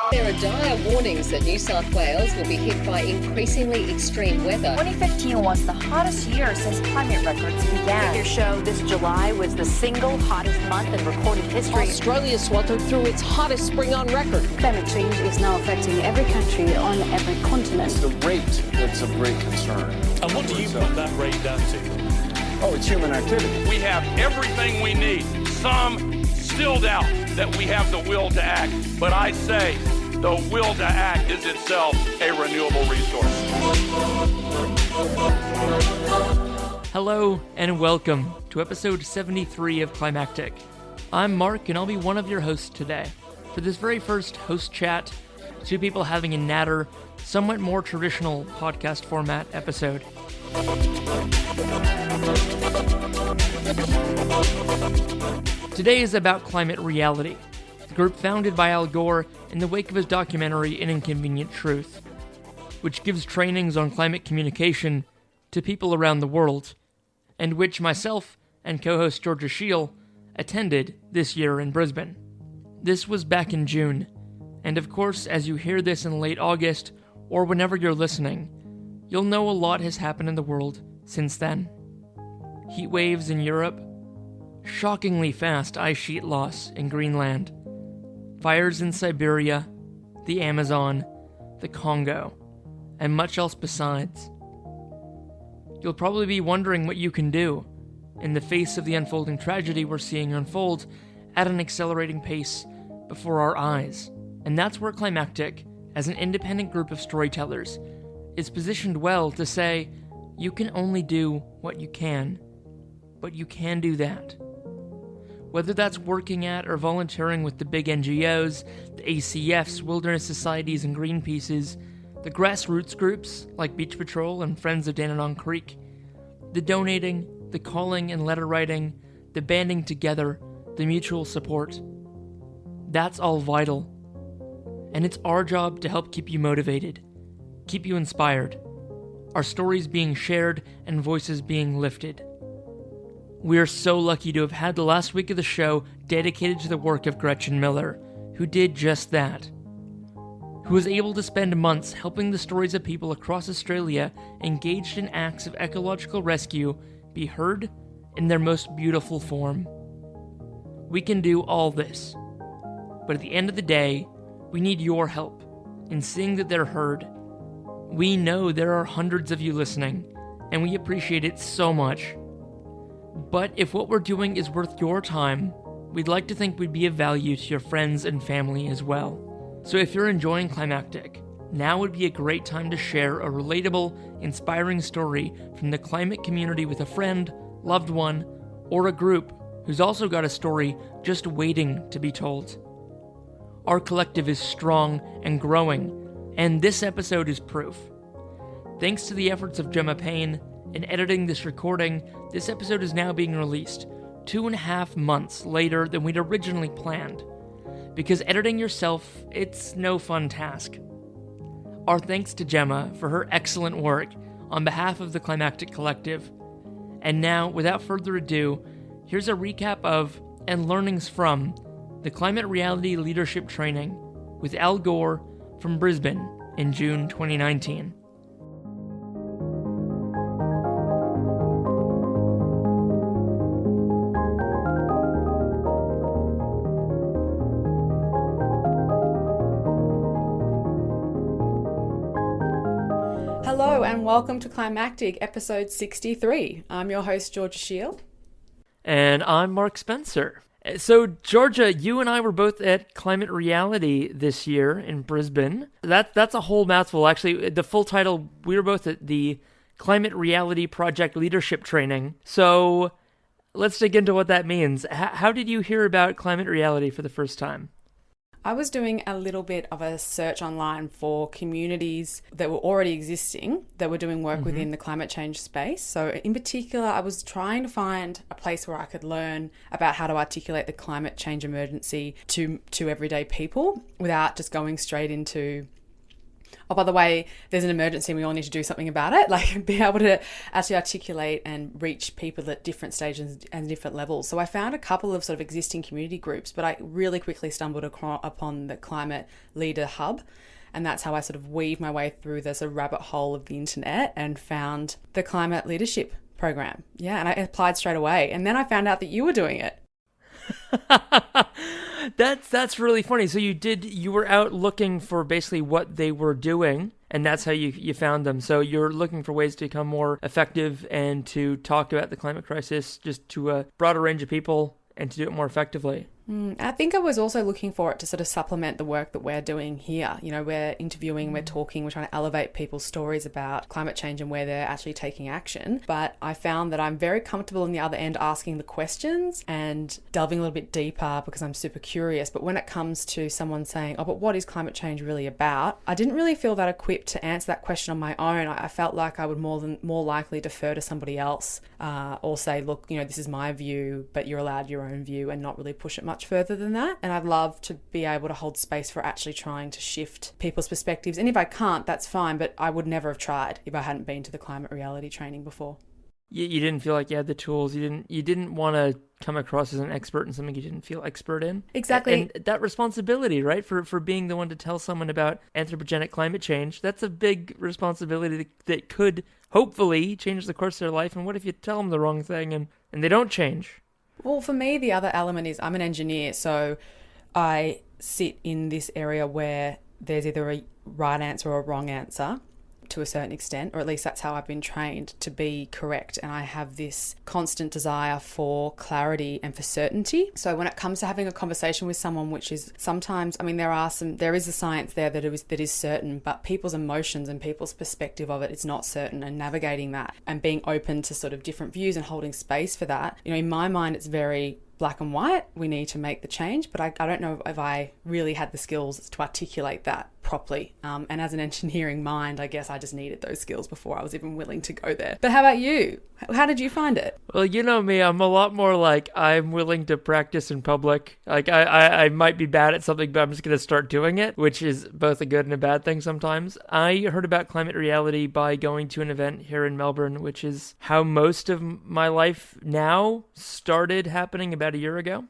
There are dire warnings that New South Wales will be hit by increasingly extreme weather. 2015 was the hottest year since climate records began. Figures show this July was the single hottest month in recorded history. Australia sweltered through its hottest spring on record. Climate change is now affecting every country on every continent. It's the rate that's of great concern. And what do you put that rate down to? Oh, it's human activity. We have everything we need. Some still doubt that we have the will to act, but I say the will to act is itself a renewable resource. Hello and welcome to episode 73 of Climactic. I'm Mark and I'll be one of your hosts today. For this very first host chat, two people having a natter, somewhat more traditional podcast format episode. Today is about Climate Reality, the group founded by Al Gore in the wake of his documentary An Inconvenient Truth, which gives trainings on climate communication to people around the world, and which myself and co-host Georgia Shiel attended this year in Brisbane. This was back in June, and of course, as you hear this in late August, or whenever you're listening, you'll know a lot has happened in the world since then. Heat waves in Europe, shockingly fast ice sheet loss in Greenland, fires in Siberia, the Amazon, the Congo, and much else besides. You'll probably be wondering what you can do in the face of the unfolding tragedy we're seeing unfold at an accelerating pace before our eyes. And that's where Climactic, as an independent group of storytellers, is positioned well to say, you can only do what you can, but you can do that. Whether that's working at or volunteering with the big NGOs, the ACFs, wilderness societies, and Greenpeaces, the grassroots groups like Beach Patrol and Friends of Dandenong Creek, the donating, the calling and letter writing, the banding together, the mutual support. That's all vital. And it's our job to help keep you motivated, keep you inspired, our stories being shared and voices being lifted. We are so lucky to have had the last week of the show dedicated to the work of Gretchen Miller, who did just that. Who was able to spend months helping the stories of people across Australia engaged in acts of ecological rescue be heard in their most beautiful form. We can do all this, but at the end of the day, we need your help in seeing that they're heard. We know there are hundreds of you listening, and we appreciate it so much. But if what we're doing is worth your time, we'd like to think we'd be of value to your friends and family as well. So if you're enjoying Climactic, now would be a great time to share a relatable, inspiring story from the climate community with a friend, loved one, or a group who's also got a story just waiting to be told. Our collective is strong and growing, and this episode is proof. Thanks to the efforts of Gemma Payne, in editing this recording, this episode is now being released 2.5 months later than we'd originally planned. Because editing yourself, it's no fun task. Our thanks to Gemma for her excellent work on behalf of the Climactic Collective. And now, without further ado, here's a recap of, and learnings from, the Climate Reality Leadership Training with Al Gore from Brisbane in June 2019. Hello and welcome to Climactic, episode 63. I'm your host, Georgia Shiel. And I'm Mark Spencer. So, Georgia, you and I were both at Climate Reality this year in Brisbane. That's a whole mouthful. Actually, the full title, we were both at the Climate Reality Project Leadership Training. So, let's dig into what that means. How did you hear about Climate Reality for the first time? I was doing a little bit of a search online for communities that were already existing that were doing work within the climate change space. So in particular, I was trying to find a place where I could learn about how to articulate the climate change emergency to everyday people without just going straight into oh, by the way, there's an emergency and we all need to do something about it. Like be able to actually articulate and reach people at different stages and different levels. So I found a couple of sort of existing community groups, but I really quickly stumbled upon the Climate Leader Hub. And that's how I sort of weaved my way through this rabbit hole of the internet and found the Climate Leadership Program. Yeah, and I applied straight away. And then I found out that you were doing it. That's really funny. So you were out looking for basically what they were doing, and that's how you found them. So you're looking for ways to become more effective and to talk about the climate crisis just to a broader range of people and to do it more effectively. I think I was also looking for it to sort of supplement the work that we're doing here. You know, we're interviewing, we're talking, we're trying to elevate people's stories about climate change and where they're actually taking action. But I found that I'm very comfortable on the other end asking the questions and delving a little bit deeper because I'm super curious. But when it comes to someone saying, oh, but what is climate change really about? I didn't really feel that equipped to answer that question on my own. I felt like I would more likely defer to somebody else or say, look, you know, this is my view, but you're allowed your own view, and not really push it much further than that. And I'd love to be able to hold space for actually trying to shift people's perspectives. And if I can't, that's fine, but I would never have tried if I hadn't been to the climate reality training before. You didn't feel like you had the tools. You didn't want to come across as an expert in something you didn't feel expert in. Exactly. And that responsibility, right, for being the one to tell someone about anthropogenic climate change, that's a big responsibility that could hopefully change the course of their life. And what if you tell them the wrong thing and they don't change? Well, for me, the other element is I'm an engineer, so I sit in this area where there's either a right answer or a wrong answer to a certain extent, or at least that's how I've been trained to be correct. And I have this constant desire for clarity and for certainty. So when it comes to having a conversation with someone, which is sometimes, I mean, there is a science there that is certain, but people's emotions and people's perspective of it's not certain, and navigating that and being open to sort of different views and holding space for that. You know, in my mind, it's very black and white. We need to make the change, but I don't know if I really had the skills to articulate that properly. And as an engineering mind, I guess I just needed those skills before I was even willing to go there. But how about you? How did you find it? Well, you know me, I'm a lot more like I'm willing to practice in public. Like I might be bad at something, but I'm just going to start doing it, which is both a good and a bad thing sometimes. I heard about climate reality by going to an event here in Melbourne, which is how most of my life now started happening about a year ago.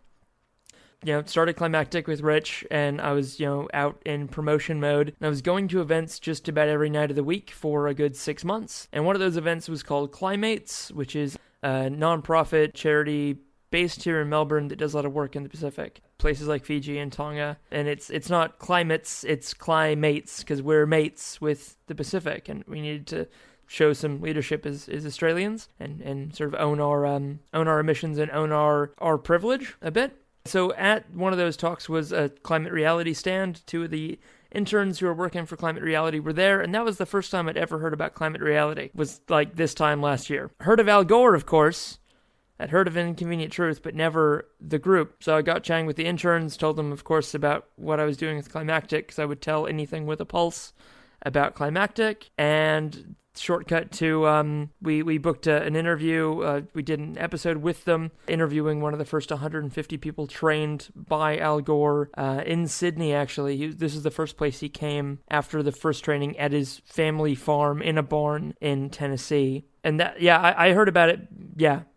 You know, started Climactic with Rich, and I was, out in promotion mode. And I was going to events just about every night of the week for a good 6 months. And one of those events was called Climates, which is a nonprofit charity based here in Melbourne that does a lot of work in the Pacific, places like Fiji and Tonga. And it's not climates, it's climates, because we're mates with the Pacific, and we needed to show some leadership as Australians and sort of own our emissions and own our privilege a bit. So at one of those talks was a climate reality stand. Two of the interns who were working for Climate Reality were there, and that was the first time I'd ever heard about Climate Reality. It was like this time last year. Heard of Al Gore, of course. I'd heard of Inconvenient Truth, but never the group. So I got chatting with the interns, told them, of course, about what I was doing with Climactic, because I would tell anything with a pulse about Climactic, and shortcut to we booked an interview. We did an episode with them, interviewing one of the first 150 people trained by Al Gore in Sydney, actually. This is the first place he came after the first training at his family farm in a barn in Tennessee. And that, I heard about it,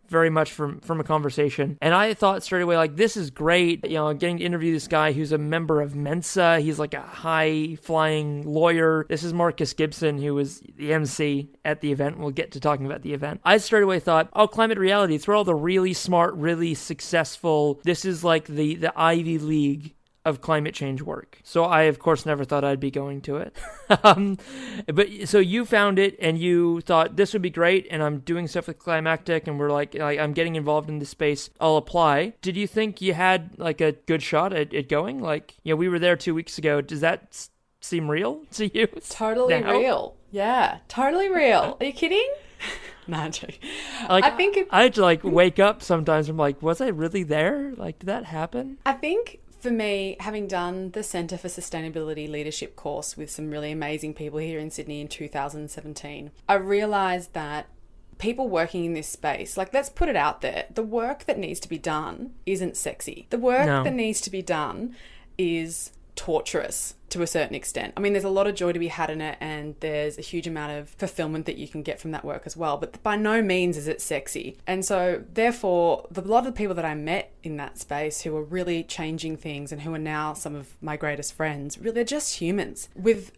very much from a conversation. And I thought straight away, like, this is great. Getting to interview this guy who's a member of Mensa. He's like a high-flying lawyer. This is Marcus Gibson, who was the MC at the event. We'll get to talking about the event. I straight away thought, climate reality. It's where all the really smart, really successful, this is like the Ivy League of climate change work. So I, of course, never thought I'd be going to it. But so you found it and you thought this would be great, and I'm doing stuff with Climactic, and we're like I'm getting involved in this space. I'll apply. Did you think you had like a good shot at it going? Like, we were there 2 weeks ago. Does that seem real to you? Totally now? Real. Yeah, totally real. Are you kidding? No, I'm joking. Like, I think I had to wake up sometimes. I'm like, was I really there? Like, did that happen? I think for me, having done the Centre for Sustainability Leadership course with some really amazing people here in Sydney in 2017, I realised that people working in this space, let's put it out there, the work that needs to be done isn't sexy. The work that needs to be done is torturous to a certain extent. I mean, there's a lot of joy to be had in it, and there's a huge amount of fulfillment that you can get from that work as well, but by no means is it sexy. And so therefore, a lot of the people that I met in that space who are really changing things and who are now some of my greatest friends, really, they're just humans with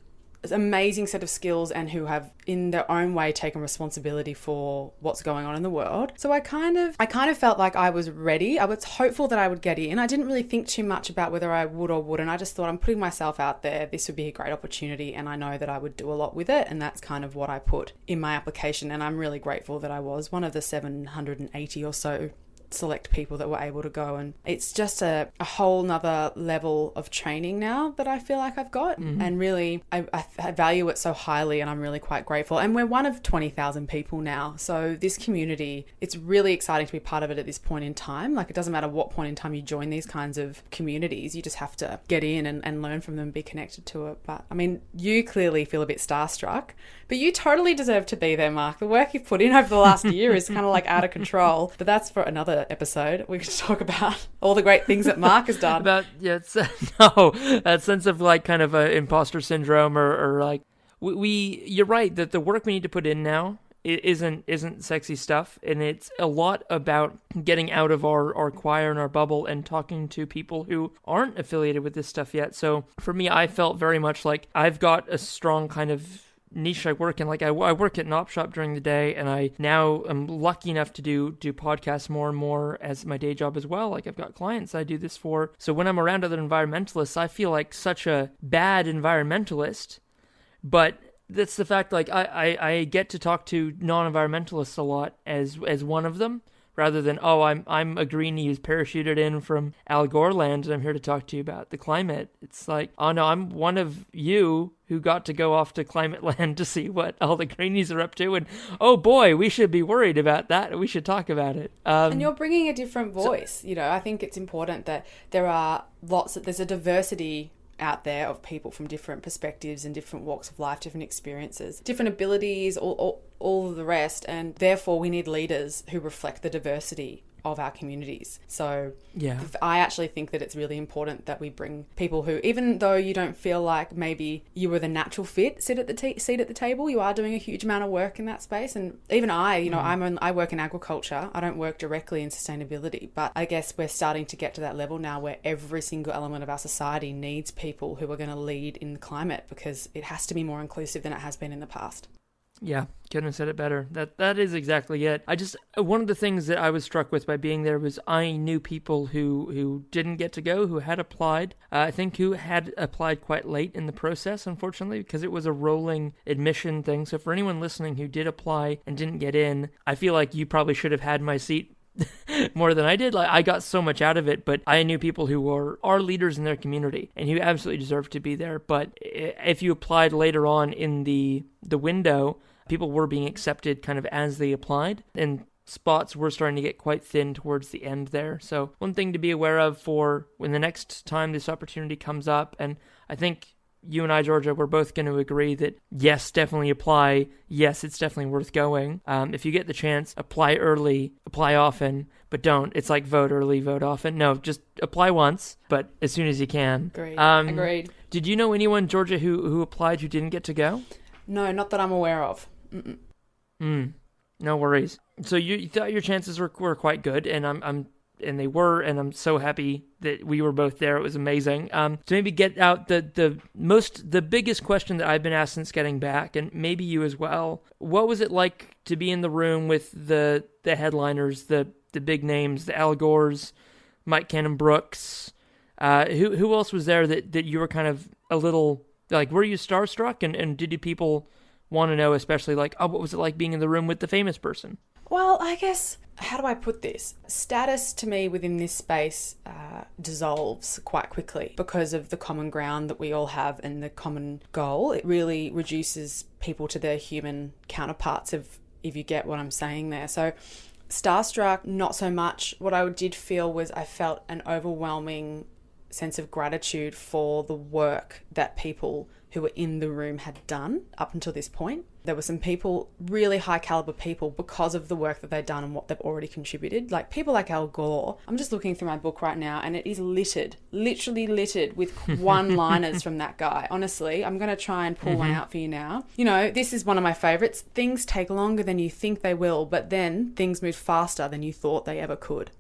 amazing set of skills and who have in their own way taken responsibility for what's going on in the world. So I kind of felt like I was ready. I was hopeful that I would get in. I didn't really think too much about whether I would or wouldn't. I just thought, I'm putting myself out there. This would be a great opportunity and I know that I would do a lot with it, and that's kind of what I put in my application, and I'm really grateful that I was one of the 780 or so select people that were able to go. And it's just a whole nother level of training now that I feel like I've got. And really I value it so highly, and I'm really quite grateful. And we're one of 20,000 people now, so this community, it's really exciting to be part of it at this point in time. Like, it doesn't matter what point in time you join these kinds of communities, you just have to get in and learn from them, be connected to it. But I mean, you clearly feel a bit starstruck, but you totally deserve to be there, Mark. The work you've put in over the last year is kind of like out of control, but that's for another episode. We could talk about all the great things that Mark has done. That sense of like kind of a imposter syndrome or like you're right that the work we need to put in now isn't sexy stuff, and it's a lot about getting out of our choir and our bubble and talking to people who aren't affiliated with this stuff yet. So for me, I felt very much like I've got a strong kind of niche I work in. Like I work at an op shop during the day, and I now am lucky enough to do podcasts more and more as my day job as well. Like I've got clients I do this for. So when I'm around other environmentalists, I feel like such a bad environmentalist, but that's the fact. Like I get to talk to non-environmentalists a lot as one of them, rather than, I'm a greenie who's parachuted in from Al Gore land and I'm here to talk to you about the climate. It's like, oh no, I'm one of you who got to go off to climate land to see what all the greenies are up to, and oh boy, we should be worried about that. We should talk about it. And you're bringing a different voice. I think it's important that there's a diversity out there of people from different perspectives and different walks of life, different experiences, different abilities, all of the rest, and therefore we need leaders who reflect the diversity of our communities. So yeah, I actually think that it's really important that we bring people who, even though you don't feel like maybe you were the natural fit seat at the table, you are doing a huge amount of work in that space. And even I work in agriculture. I don't work directly in sustainability, but I guess we're starting to get to that level now where every single element of our society needs people who are going to lead in climate, because it has to be more inclusive than it has been in the past. Yeah, couldn't have said it better. That is exactly it. One of the things that I was struck with by being there was I knew people who didn't get to go, who had applied. I think who had applied quite late in the process, unfortunately, because it was a rolling admission thing. So for anyone listening who did apply and didn't get in, I feel like you probably should have had my seat more than I did. Like, I got so much out of it, but I knew people who are leaders in their community and who absolutely deserved to be there. But if you applied later on in the window, people were being accepted kind of as they applied, and spots were starting to get quite thin towards the end there. So one thing to be aware of for when the next time this opportunity comes up, and I think you and I, Georgia, we're both going to agree that yes, definitely apply. Yes, it's definitely worth going. If you get the chance, apply early, apply often, but don't. It's like vote early, vote often. No, just apply once, but as soon as you can. Agreed. Did you know anyone, Georgia, who applied who didn't get to go? No, not that I'm aware of. No worries. So you thought your chances were quite good, and they were, and I'm so happy that we were both there. It was amazing. To maybe get out the biggest question that I've been asked since getting back, and maybe you as well. What was it like to be in the room with the headliners, the big names, the Al Gores, Mike Cannon-Brookes? Who else was there that you were kind of a little like? Were you starstruck, and did people want to know, especially like, what was it like being in the room with the famous person? Well, I guess, how do I put this? Status to me within this space dissolves quite quickly because of the common ground that we all have and the common goal. It really reduces people to their human counterparts, if you get what I'm saying there. So starstruck, not so much. What I did feel was I felt an overwhelming sense of gratitude for the work that people who were in the room had done up until this point. There were some people, really high caliber people, because of the work that they've done and what they've already contributed. Like people like Al Gore. I'm just looking through my book right now and it is littered, literally littered with one-liners from that guy. Honestly, I'm going to try and pull one out for you now. You know, this is one of my favorites. Things take longer than you think they will, but then things move faster than you thought they ever could.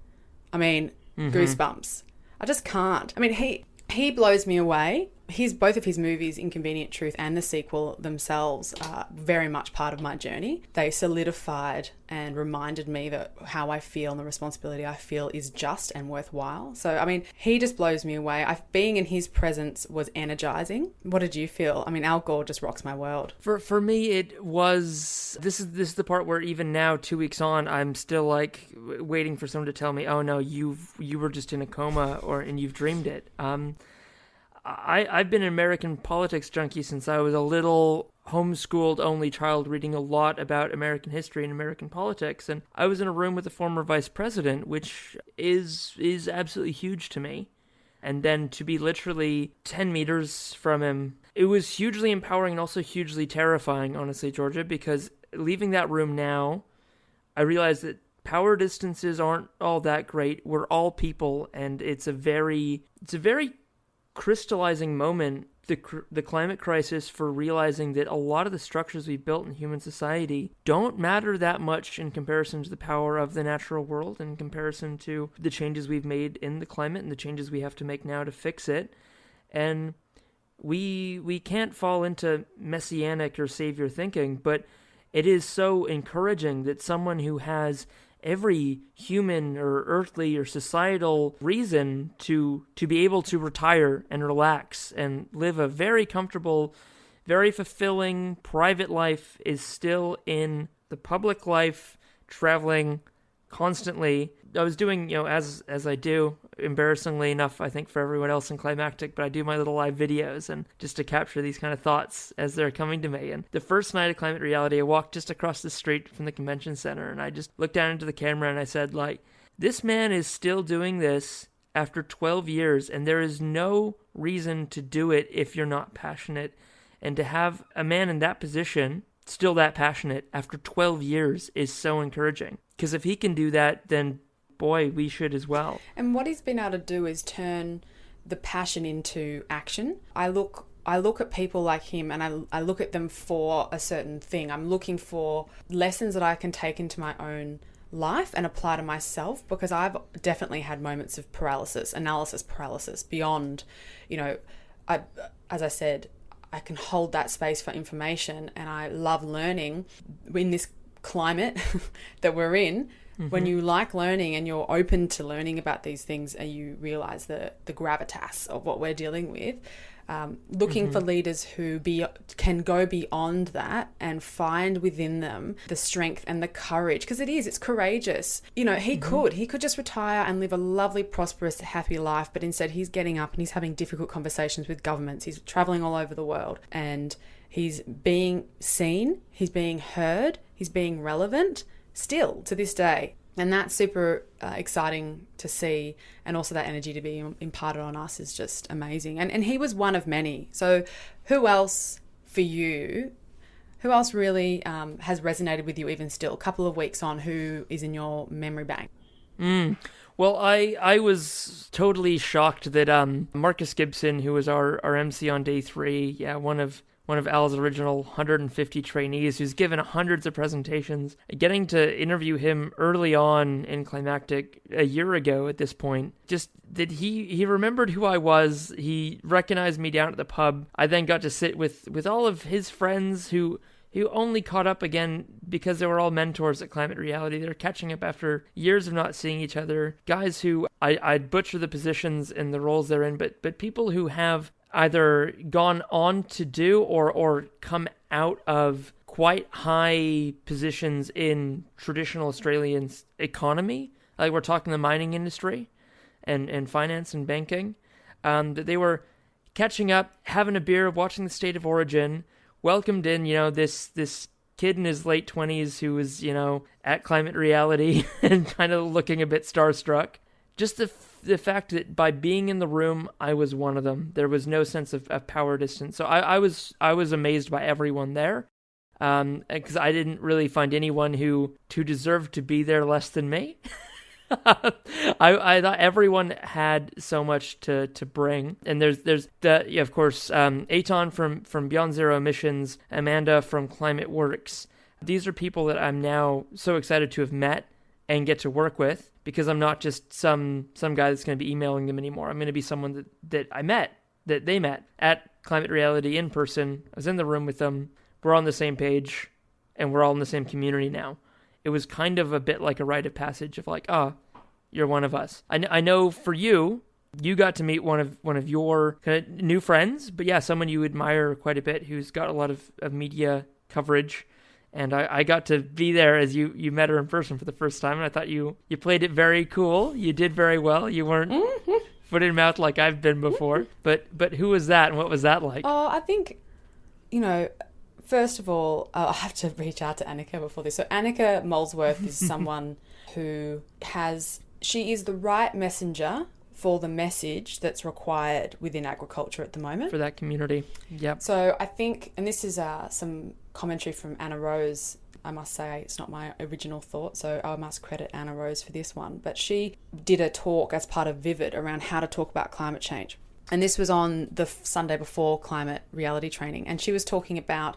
I mean, goosebumps. I just can't. I mean, he blows me away. Both of his movies, Inconvenient Truth and the sequel themselves, are very much part of my journey. They solidified and reminded me that how I feel and the responsibility I feel is just and worthwhile. So, I mean, he just blows me away. Being in his presence was energizing. What did you feel? I mean, Al Gore just rocks my world. For me, it was... This is the part where even now, 2 weeks on, I'm still like waiting for someone to tell me, oh no, you were just in a coma and you've dreamed it. I've been an American politics junkie since I was a little homeschooled only child reading a lot about American history and American politics. And I was in a room with the former vice president, which is absolutely huge to me. And then to be literally 10 meters from him, it was hugely empowering and also hugely terrifying, honestly, Georgia, because leaving that room now, I realized that power distances aren't all that great. We're all people, and it's a very crystallizing moment, the climate crisis, for realizing that a lot of the structures we've built in human society don't matter that much in comparison to the power of the natural world, in comparison to the changes we've made in the climate and the changes we have to make now to fix it. And we can't fall into messianic or savior thinking, but it is so encouraging that someone who has every human or earthly or societal reason to be able to retire and relax and live a very comfortable, very fulfilling private life is still in the public life, traveling constantly. I was doing, as I do, embarrassingly enough, I think, for everyone else in Climactic, but I do my little live videos and just to capture these kind of thoughts as they're coming to me. And the first night of Climate Reality, I walked just across the street from the convention center and I just looked down into the camera and I said, this man is still doing this after 12 years and there is no reason to do it if you're not passionate. And to have a man in that position, still that passionate after 12 years, is so encouraging. Because if he can do that, then boy, we should as well. And what he's been able to do is turn the passion into action. I look at people like him and I look at them for a certain thing. I'm looking for lessons that I can take into my own life and apply to myself, because I've definitely had moments of analysis paralysis beyond, as I said, I can hold that space for information, and I love learning in this climate that we're in. When you like learning and you're open to learning about these things and you realize the gravitas of what we're dealing with, looking for leaders who can go beyond that and find within them the strength and the courage, because it's courageous. He could just retire and live a lovely, prosperous, happy life, but instead he's getting up and he's having difficult conversations with governments. He's traveling all over the world and he's being seen, he's being heard, he's being relevant still to this day. And that's super exciting to see, and also that energy to be imparted on us is just amazing. And he was one of many. So who else for you, who else really has resonated with you even still, a couple of weeks on, who is in your memory bank? Well, I was totally shocked that Marcus Gibson, who was our MC on day 3, one of Al's original 150 trainees, who's given hundreds of presentations, getting to interview him early on in Climactic a year ago at this point, just that he remembered who I was. He recognized me down at the pub. I then got to sit with all of his friends who only caught up again because they were all mentors at Climate Reality. They're catching up after years of not seeing each other. Guys who I'd butcher the positions and the roles they're in, but people who have either gone on to do or come out of quite high positions in traditional Australian economy. Like we're talking the mining industry and finance and banking. That they were catching up, having a beer, watching the State of Origin, welcomed in, this kid in his late 20s who was, at Climate Reality and kind of looking a bit starstruck. Just the fact that by being in the room, I was one of them. There was no sense of power distance. So I was amazed by everyone there. because I didn't really find anyone who deserved to be there less than me. I thought everyone had so much to bring, and there's the of course Aton from Beyond Zero Emissions, Amanda from Climate Works. These are people that I'm now so excited to have met and get to work with, because I'm not just some guy that's going to be emailing them anymore. I'm going to be someone that I met, that they met at Climate Reality in person. I was in the room with them. We're on the same page, and we're all in the same community now. It was kind of a bit like a rite of passage of like, you're one of us. I know for you got to meet one of your kind of new friends, but yeah, someone you admire quite a bit who's got a lot of media coverage. And I got to be there as you met her in person for the first time, and I thought you played it very cool. You did very well. You weren't foot in mouth like I've been before. But who was that, and what was that like? Oh, I think, first of all, I have to reach out to Annika before this. So Annika Molesworth is someone who she is the right messenger for the message that's required within agriculture at the moment. For that community, yep. So I think, and this is some commentary from Anna Rose. I must say it's not my original thought, so I must credit Anna Rose for this one. But she did a talk as part of Vivid around how to talk about climate change. And this was on the Sunday before climate reality training. And she was talking about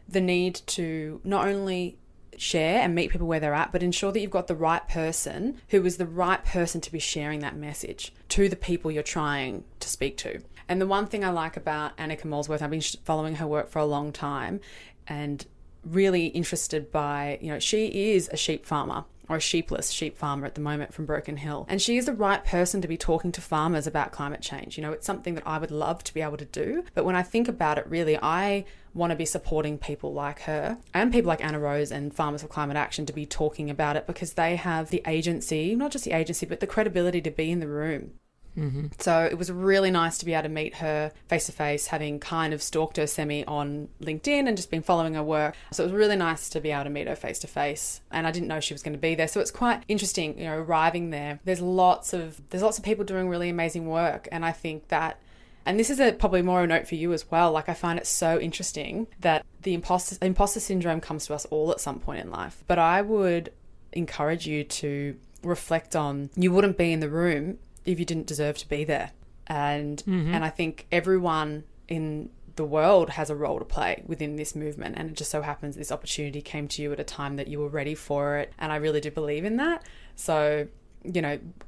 the need to not only share and meet people where they're at, but ensure that you've got the right person who is the right person to be sharing that message to the people you're trying to speak to. And the one thing I like about Annika Molesworth, I've been following her work for a long time and really interested by, she is a sheep farmer, or a sheepless sheep farmer at the moment from Broken Hill. And she is the right person to be talking to farmers about climate change. It's something that I would love to be able to do. But when I think about it, really, I want to be supporting people like her and people like Anna Rose and Farmers for Climate Action to be talking about it, because they have the agency, not just the agency, but the credibility to be in the room. Mm-hmm. So it was really nice to be able to meet her face to face, having kind of stalked her semi on LinkedIn and just been following her work. So it was really nice to be able to meet her face to face, and I didn't know she was going to be there. So it's quite interesting, arriving there. There's lots of people doing really amazing work, and I think that, and this is probably more a note for you as well. Like, I find it so interesting that the imposter syndrome comes to us all at some point in life. But I would encourage you to reflect on, you wouldn't be in the room if you didn't deserve to be there. And and I think everyone in the world has a role to play within this movement, and it just so happens this opportunity came to you at a time that you were ready for it, and I really do believe in that. So,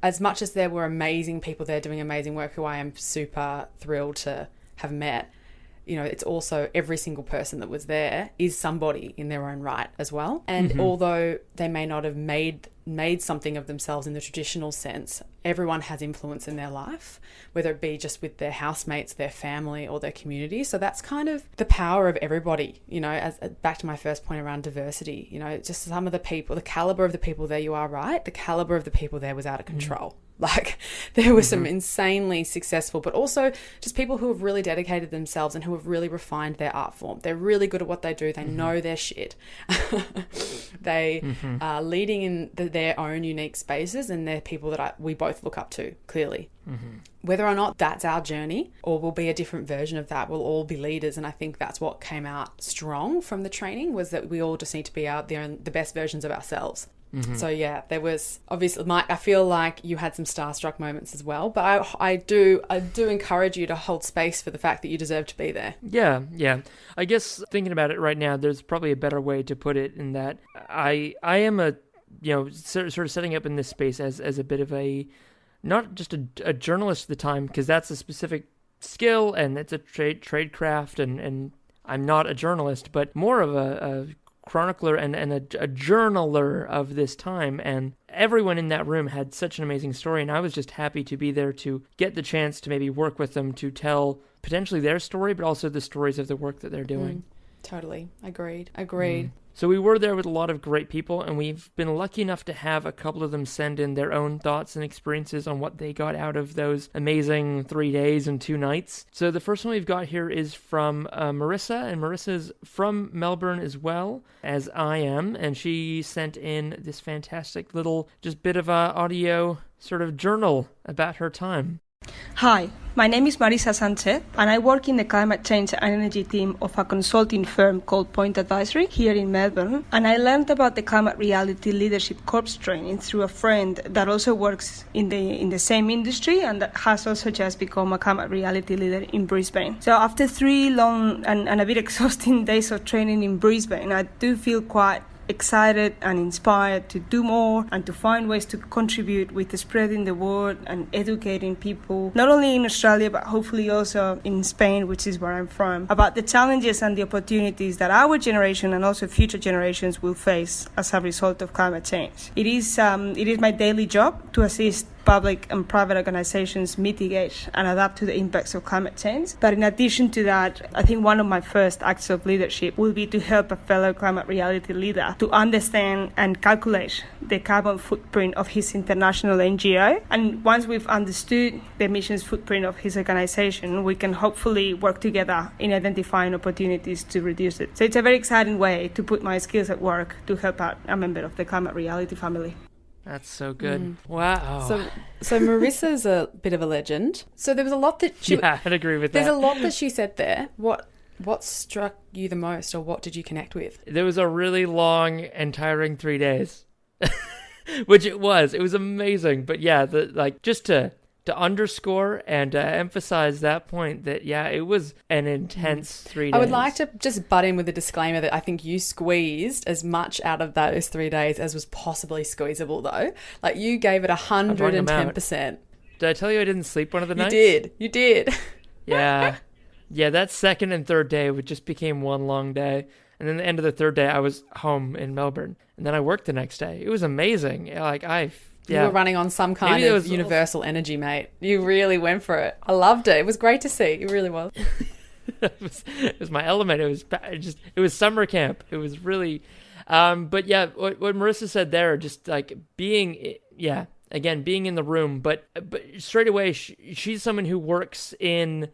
as much as there were amazing people there doing amazing work who I am super thrilled to have met, it's also every single person that was there is somebody in their own right as well. And although they may not have made something of themselves in the traditional sense, everyone has influence in their life, whether it be just with their housemates, their family, or their community. So that's kind of the power of everybody, as back to my first point around diversity, just some of the people, the caliber of the people there, you are right, the caliber of the people there was out of control. Like, there were some insanely successful, but also just people who have really dedicated themselves and who have really refined their art form. They're really good at what they do. They know their shit. They are leading in their own unique spaces, and they're people that we both look up to, clearly. Whether or not that's our journey or will be a different version of that, we'll all be leaders. And I think that's what came out strong from the training, was that we all just need to be the best versions of ourselves. So yeah, there was obviously, I feel like you had some starstruck moments as well, but I do encourage you to hold space for the fact that you deserve to be there. Yeah. I guess thinking about it right now, there's probably a better way to put it, in that I am sort of setting up in this space as a bit of a, not just a journalist at the time, because that's a specific skill and it's a trade craft, and I'm not a journalist, but more of a chronicler and a journaler of this time. And everyone in that room had such an amazing story, and I was just happy to be there to get the chance to maybe work with them to tell potentially their story, but also the stories of the work that they're doing. Totally. Agreed. So we were there with a lot of great people, and we've been lucky enough to have a couple of them send in their own thoughts and experiences on what they got out of those amazing 3 days and 2 nights. So the first one we've got here is from Marissa, and Marissa's from Melbourne as well as I am, and she sent in this fantastic little just bit of a audio sort of journal about her time. Hi, my name is Marisa Sanchez, and I work in the climate change and energy team of a consulting firm called Point Advisory here in Melbourne. And I learned about the Climate Reality Leadership Corps training through a friend that also works in the same industry and that has also just become a climate reality leader in Brisbane. So after 3 long and a bit exhausting days of training in Brisbane, I do feel quite excited and inspired to do more and to find ways to contribute with spreading the word and educating people, not only in Australia but hopefully also in Spain, which is where I'm from, about the challenges and the opportunities that our generation and also future generations will face as a result of climate change. It is my daily job to assist public and private organizations mitigate and adapt to the impacts of climate change. But in addition to that, I think one of my first acts of leadership will be to help a fellow climate reality leader to understand and calculate the carbon footprint of his international NGO. And once we've understood the emissions footprint of his organization, we can hopefully work together in identifying opportunities to reduce it. So it's a very exciting way to put my skills at work to help out a member of the climate reality family. That's so good. Wow. So Marissa's a bit of a legend. So there was a lot that she... Yeah, I'd agree with that. There's a lot that she said there. What struck you the most, or what did you connect with? There was a really long and tiring 3 days, which it was. It was amazing. But yeah, just to underscore and emphasize that point that, yeah, it was an intense 3 days. I would like to just butt in with a disclaimer that I think you squeezed as much out of those 3 days as was possibly squeezable, though. Like, you gave it 110%. Did I tell you I didn't sleep one of the nights? You did. Yeah. Yeah, that second and third day just became one long day. And then the end of the third day, I was home in Melbourne. And then I worked the next day. It was amazing. You were running on some kind of universal energy, mate. You really went for it. I loved it. It was great to see. It really was. It was my element. It was summer camp. It was really, but yeah, what Marissa said there, just like being in the room, but straight away, she's someone who works in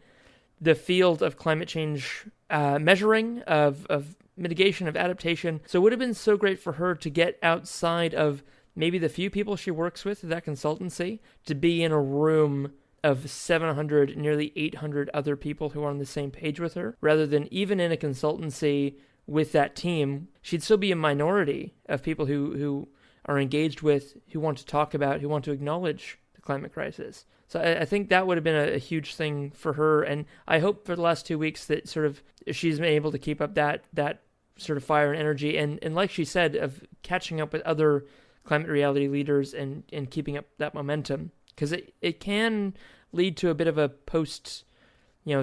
the field of climate change, measuring, of mitigation, of adaptation. So it would have been so great for her to get outside of maybe the few people she works with at that consultancy, to be in a room of 700, nearly 800 other people who are on the same page with her, rather than even in a consultancy with that team, she'd still be a minority of people who are engaged with, who want to talk about, who want to acknowledge the climate crisis. So I think that would have been a huge thing for her, and I hope for the last 2 weeks that sort of she's been able to keep up that sort of fire and energy, and like she said, of catching up with other climate reality leaders and keeping up that momentum, because it can lead to a bit of a post,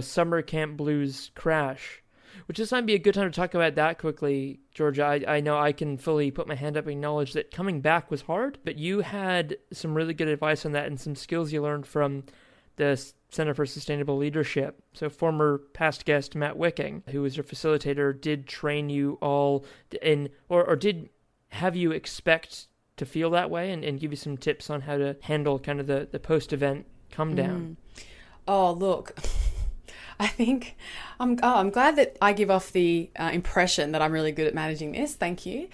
summer camp blues crash, which this might be a good time to talk about that quickly, Georgia. I know I can fully put my hand up and acknowledge that coming back was hard, but you had some really good advice on that and some skills you learned from the Center for Sustainable Leadership. So former past guest Matt Wicking, who was your facilitator, did train you all in, or did have you expect to feel that way and give you some tips on how to handle kind of the post-event come down. Oh, look, I think I'm glad that I give off the impression that I'm really good at managing this. Thank you.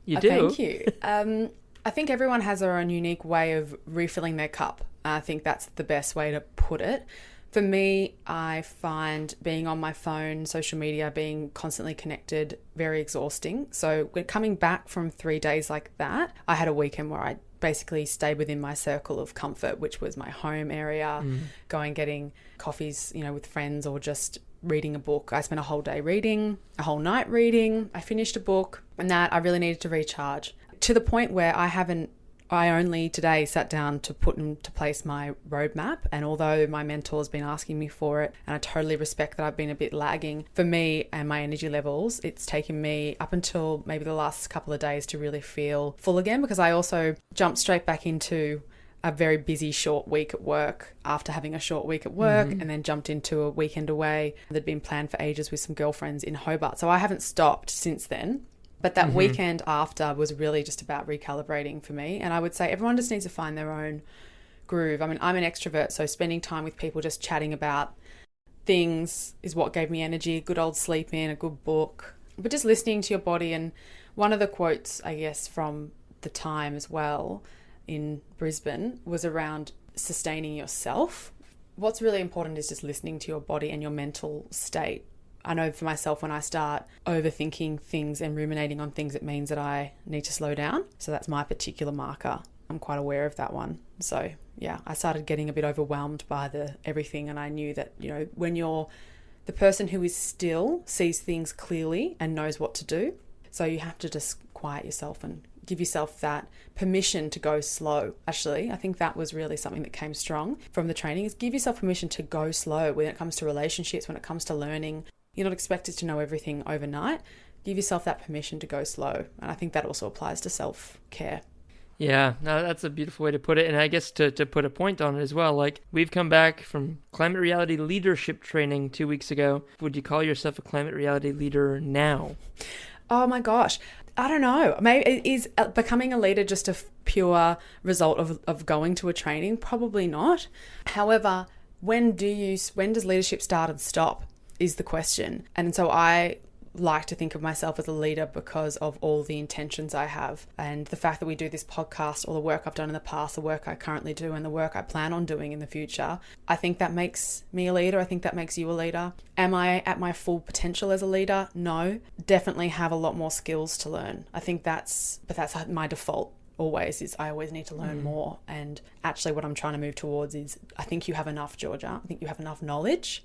You do. Thank you. I think everyone has their own unique way of refilling their cup. I think that's the best way to put it. For me, I find being on my phone, social media, being constantly connected, very exhausting. So when coming back from 3 days like that, I had a weekend where I basically stayed within my circle of comfort, which was my home area, going getting coffees, with friends, or just reading a book. I spent a whole day reading, a whole night reading. I finished a book, and that I really needed to recharge, to the point where I only today sat down to put into place my roadmap. And although my mentor's been asking me for it, and I totally respect that I've been a bit lagging, for me and my energy levels, it's taken me up until maybe the last couple of days to really feel full again, because I also jumped straight back into a very busy short week at work after having a short week at work, and then jumped into a weekend away that'd been planned for ages with some girlfriends in Hobart. So I haven't stopped since then. But that weekend after was really just about recalibrating for me. And I would say everyone just needs to find their own groove. I mean, I'm an extrovert, so spending time with people just chatting about things is what gave me energy. A good old sleep in, a good book, but just listening to your body. And one of the quotes, I guess, from the time as well in Brisbane was around sustaining yourself. what's really important is just listening to your body and your mental state. I know for myself, when I start overthinking things and ruminating on things, it means that I need to slow down. So that's my particular marker. I'm quite aware of that one. So yeah, I started getting a bit overwhelmed by everything, and I knew that, when you're the person who is still, sees things clearly and knows what to do. So you have to just quiet yourself and give yourself that permission to go slow. Actually, I think that was really something that came strong from the training, is give yourself permission to go slow when it comes to relationships, when it comes to learning. You're not expected to know everything overnight. Give yourself that permission to go slow. And I think that also applies to self-care. Yeah, no, that's a beautiful way to put it. And I guess to put a point on it as well, like, we've come back from climate reality leadership training 2 weeks ago. Would you call yourself a climate reality leader now? Oh my gosh. I don't know. Maybe is becoming a leader just a pure result of going to a training? Probably not. However, when does leadership start and stop is the question. And so I like to think of myself as a leader because of all the intentions I have, and the fact that we do this podcast, all the work I've done in the past, the work I currently do, and the work I plan on doing in the future. I think that makes me a leader. I think that makes you a leader. Am I at my full potential as a leader? No. Definitely have a lot more skills to learn. I think that's my default always, is I always need to learn more. And actually what I'm trying to move towards is, I think you have enough, Georgia. I think you have enough knowledge.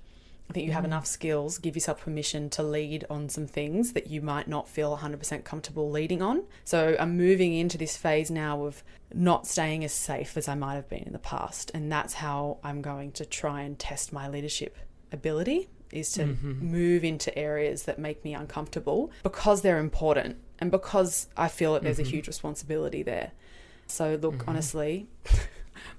I think you have enough skills. Give yourself permission to lead on some things that you might not feel 100% comfortable leading on. So I'm moving into this phase now of not staying as safe as I might have been in the past. And that's how I'm going to try and test my leadership ability, is to move into areas that make me uncomfortable because they're important and because I feel that there's a huge responsibility there. So look, honestly,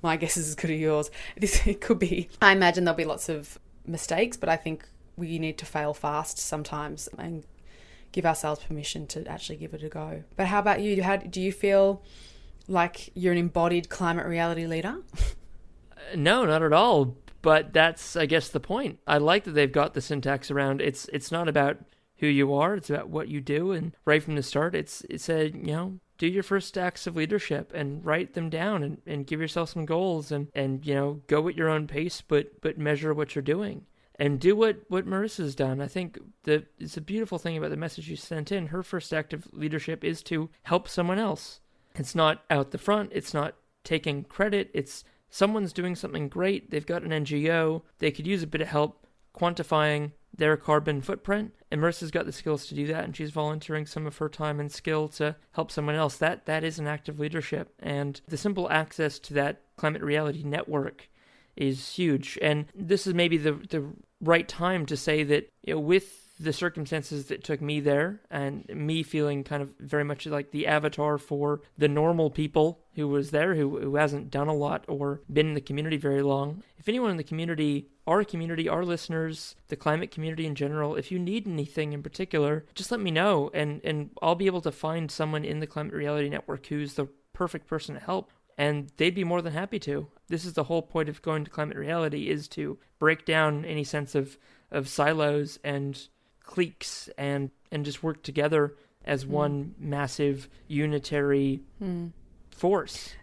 my guess is as good as yours. It could be, I imagine there'll be lots of mistakes, but I think we need to fail fast sometimes and give ourselves permission to actually give it a go. But how about you? Do you feel like you're an embodied climate reality leader? No, not at all. But that's, I guess, the point. I like that they've got the syntax around. It's not about who you are, it's about what you do. And right from the start, it's a, do your first acts of leadership and write them down and give yourself some goals and go at your own pace, but measure what you're doing. And do what Marissa's done. I think it's a beautiful thing about the message you sent in. Her first act of leadership is to help someone else. It's not out the front. It's not taking credit. It's someone's doing something great. They've got an NGO. They could use a bit of help quantifying their carbon footprint. And Marissa's got the skills to do that, and she's volunteering some of her time and skill to help someone else. That is an act of leadership. And the simple access to that climate reality network is huge. And this is maybe the right time to say that, with the circumstances that took me there, and me feeling kind of very much like the avatar for the normal people who was there, who hasn't done a lot or been in the community very long. If anyone in the community, our listeners, the climate community in general, if you need anything in particular, just let me know, and I'll be able to find someone in the Climate Reality Network who's the perfect person to help. And they'd be more than happy to. This is the whole point of going to Climate Reality, is to break down any sense of silos and cliques and just work together as one massive unitary force.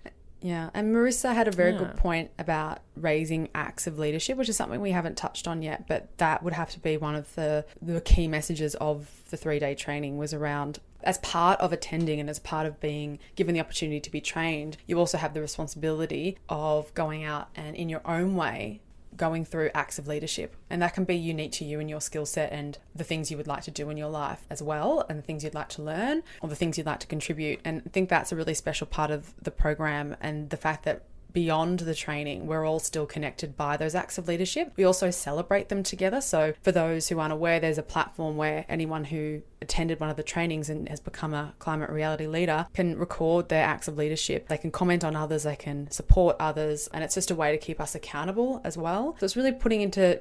Yeah, and Marissa had a very good point about raising acts of leadership, which is something we haven't touched on yet, but that would have to be one of the key messages of the 3-day training, was around, as part of attending and as part of being given the opportunity to be trained, you also have the responsibility of going out and in your own way going through acts of leadership. And that can be unique to you and your skill set and the things you would like to do in your life as well, and the things you'd like to learn or the things you'd like to contribute. And I think that's a really special part of the program, and the fact that beyond the training, we're all still connected by those acts of leadership. We also celebrate them together. So for those who aren't aware, there's a platform where anyone who attended one of the trainings and has become a climate reality leader can record their acts of leadership. They can comment on others, they can support others, and it's just a way to keep us accountable as well. So it's really putting into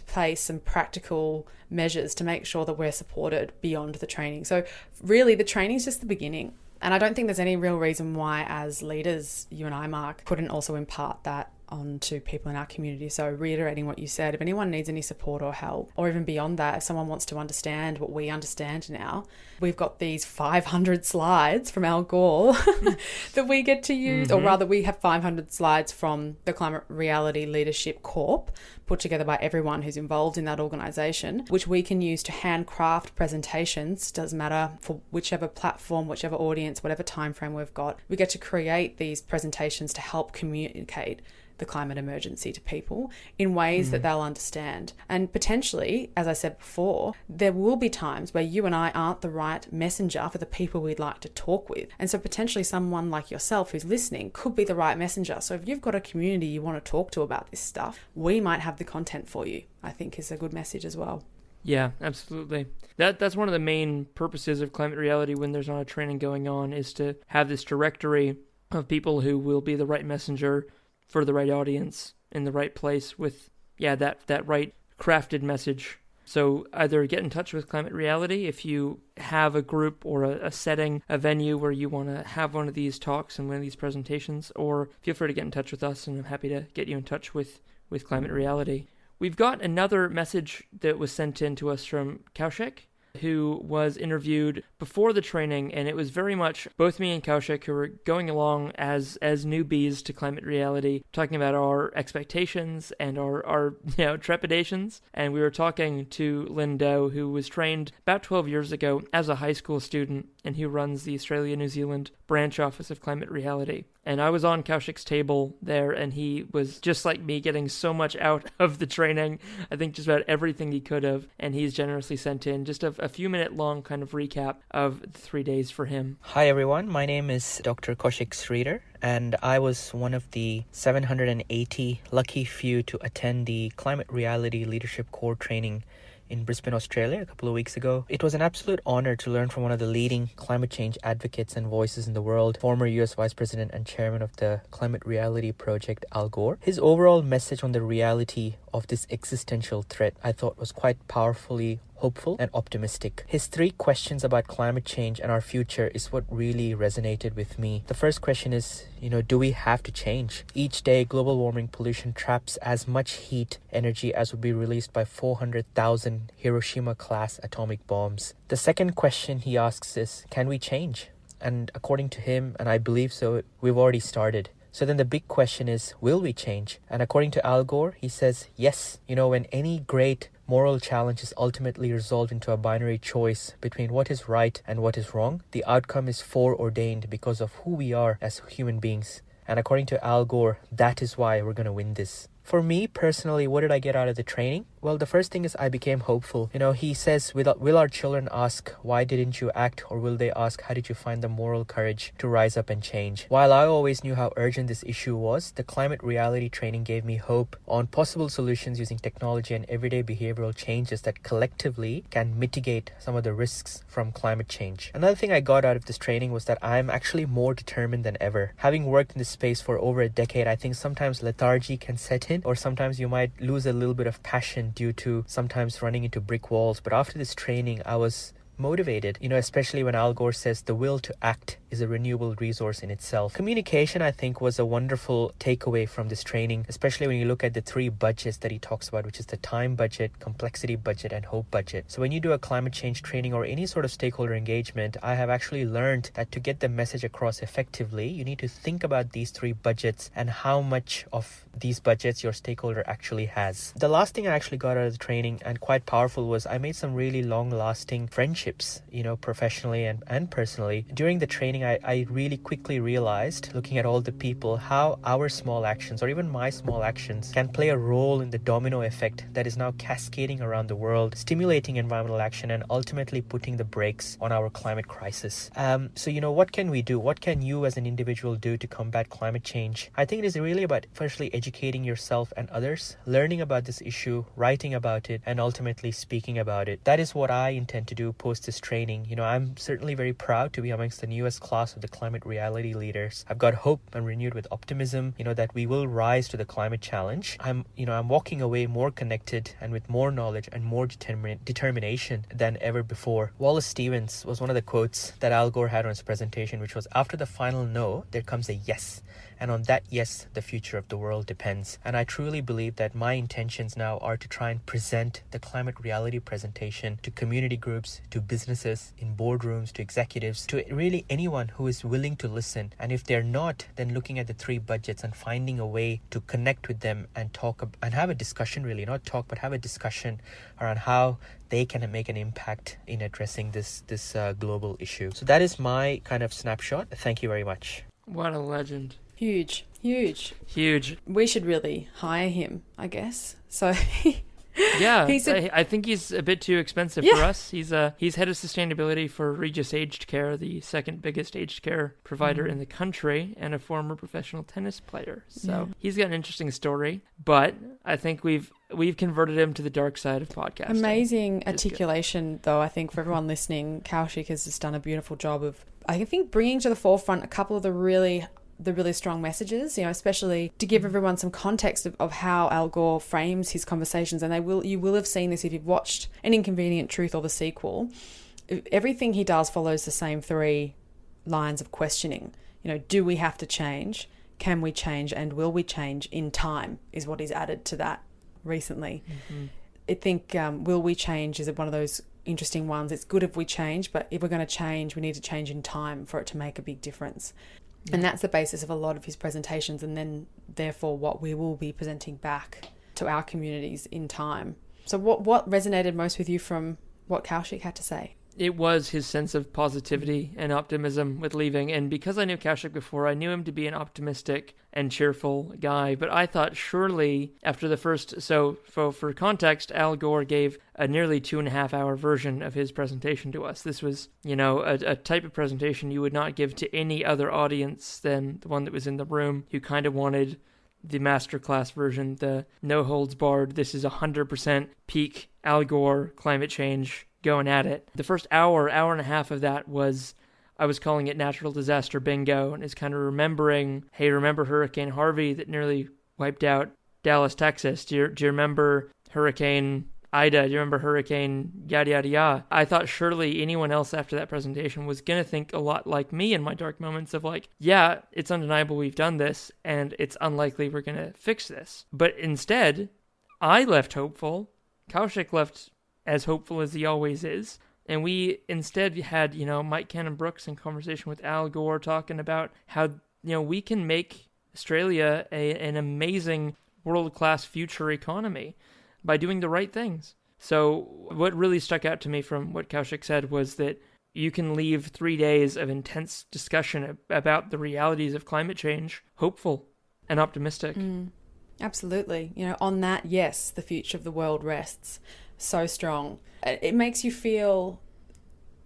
place some practical measures to make sure that we're supported beyond the training. So really, the training is just the beginning. And I don't think there's any real reason why, as leaders, you and I, Mark, couldn't also impart that on to people in our community. So reiterating what you said, if anyone needs any support or help, or even beyond that, if someone wants to understand what we understand now, we've got these 500 slides from Al Gore that we get to use, or rather we have 500 slides from the Climate Reality Leadership Corp, put together by everyone who's involved in that organisation, which we can use to handcraft presentations. Doesn't matter for whichever platform, whichever audience, whatever time frame we've got. We get to create these presentations to help communicate the climate emergency to people in ways that they'll understand. And potentially, as I said before, there will be times where you and I aren't the right messenger for the people we'd like to talk with. And so potentially someone like yourself who's listening could be the right messenger. So if you've got a community you want to talk to about this stuff, we might have the content for you, I think is a good message as well. Yeah, absolutely. That's one of the main purposes of Climate Reality when there's not a training going on, is to have this directory of people who will be the right messenger for the right audience in the right place with, that right crafted message. So either get in touch with Climate Reality if you have a group or a setting, a venue where you want to have one of these talks and one of these presentations, or feel free to get in touch with us, and I'm happy to get you in touch with Climate Reality. We've got another message that was sent in to us from Kaushik, who was interviewed before the training, and it was very much both me and Kaushik who were going along as newbies to Climate Reality, talking about our expectations and our trepidations. And we were talking to Lynn Doe, who was trained about 12 years ago as a high school student and who runs the Australia-New Zealand branch office of Climate Reality. And I was on Kaushik's table there, and he was just like me, getting so much out of the training. I think just about everything he could have, and he's generously sent in just a few minute long kind of recap of the 3 days for him. Hi everyone, my name is Dr. Kaushik Sridhar, and I was one of the 780 lucky few to attend the Climate Reality Leadership Core training in Brisbane, Australia a couple of weeks ago. It was an absolute honor to learn from one of the leading climate change advocates and voices in the world, former US Vice President and Chairman of the Climate Reality Project, Al Gore. His overall message on the reality of this existential threat, I thought, was quite powerfully hopeful and optimistic. His 3 questions about climate change and our future is what really resonated with me. The first question is, do we have to change? Each day, global warming pollution traps as much heat energy as would be released by 400,000 Hiroshima-class atomic bombs. The second question he asks is, can we change? And according to him, and I believe so, we've already started. So then the big question is, will we change? And according to Al Gore, he says, yes. When any great moral challenge is ultimately resolved into a binary choice between what is right and what is wrong, the outcome is foreordained because of who we are as human beings. And according to Al Gore, that is why we're going to win this. For me personally, what did I get out of the training? Well, the first thing is I became hopeful. He says, will our children ask, why didn't you act? Or will they ask, how did you find the moral courage to rise up and change? While I always knew how urgent this issue was, the Climate Reality training gave me hope on possible solutions using technology and everyday behavioral changes that collectively can mitigate some of the risks from climate change. Another thing I got out of this training was that I'm actually more determined than ever. Having worked in this space for over a decade, I think sometimes lethargy can set in, or sometimes you might lose a little bit of passion due to sometimes running into brick walls. But after this training, I was motivated, especially when Al Gore says the will to act is a renewable resource in itself. Communication, I think, was a wonderful takeaway from this training, especially when you look at the 3 budgets that he talks about, which is the time budget, complexity budget, and hope budget. So when you do a climate change training or any sort of stakeholder engagement, I have actually learned that to get the message across effectively, you need to think about these 3 budgets and how much of these budgets your stakeholder actually has. The last thing I actually got out of the training, and quite powerful, was I made some really long-lasting friendships, professionally and personally. During the training, I really quickly realized, looking at all the people, how our small actions, or even my small actions, can play a role in the domino effect that is now cascading around the world, stimulating environmental action and ultimately putting the brakes on our climate crisis. So, what can we do? What can you as an individual do to combat climate change? I think it is really about firstly educating yourself and others, learning about this issue, writing about it, and ultimately speaking about it. That is what I intend to do post this training. I'm certainly very proud to be amongst the newest class of the Climate Reality leaders. I've got hope and renewed with optimism, that we will rise to the climate challenge. I'm walking away more connected and with more knowledge and more determination than ever before. Wallace Stevens was one of the quotes that Al Gore had on his presentation, which was, after the final no, there comes a yes. And on that, yes, the future of the world depends. And I truly believe that my intentions now are to try and present the climate reality presentation to community groups, to businesses, in boardrooms, to executives, to really anyone who is willing to listen. And if they're not, then looking at the 3 budgets and finding a way to connect with them and talk and have a discussion, really, not talk, but have a discussion around how they can make an impact in addressing this global issue. So that is my kind of snapshot. Thank you very much. What a legend. Huge. We should really hire him, I guess. So yeah, I think he's a bit too expensive for us. He's head of sustainability for Regis Aged Care, the second biggest aged care provider in the country, and a former professional tennis player. So he's got an interesting story, but I think we've converted him to the dark side of podcasting. Amazing articulation, though, I think, for everyone listening. Kaushik has just done a beautiful job of, I think, bringing to the forefront a couple of the really strong messages, especially to give everyone some context of how Al Gore frames his conversations. And you will have seen this if you've watched An Inconvenient Truth or the sequel. Everything he does follows the same 3 lines of questioning. Do we have to change? Can we change? And will we change in time? Is what he's added to that recently. I think will we change is one of those interesting ones. It's good if we change, but if we're going to change, we need to change in time for it to make a big difference. And that's the basis of a lot of his presentations, and then therefore what we will be presenting back to our communities in time. So what resonated most with you from what Kaushik had to say? It was his sense of positivity and optimism with leaving. And because I knew Kaushik before, I knew him to be an optimistic and cheerful guy. But I thought surely after the first... So for context, Al Gore gave a nearly 2.5-hour version of his presentation to us. This was, a type of presentation you would not give to any other audience than the one that was in the room. You kind of wanted the masterclass version, the no-holds-barred, this is 100% peak Al Gore climate change going at it. The first hour and a half of that was, I was calling it natural disaster bingo, and it's kind of remembering, hey, remember Hurricane Harvey that nearly wiped out Dallas, Texas? Do you remember Hurricane Ida? Do you remember Hurricane yada yada yada? I thought surely anyone else after that presentation was going to think a lot like me in my dark moments of like, yeah, it's undeniable we've done this, and it's unlikely we're going to fix this. But instead, I left hopeful. Kaushik left as hopeful as he always is. And we instead had, Mike Cannon-Brookes in conversation with Al Gore talking about how, we can make Australia an amazing world-class future economy by doing the right things. So what really stuck out to me from what Kaushik said was that you can leave 3 days of intense discussion about the realities of climate change hopeful and optimistic. Absolutely. On that, yes, the future of the world rests. So strong. It makes you feel,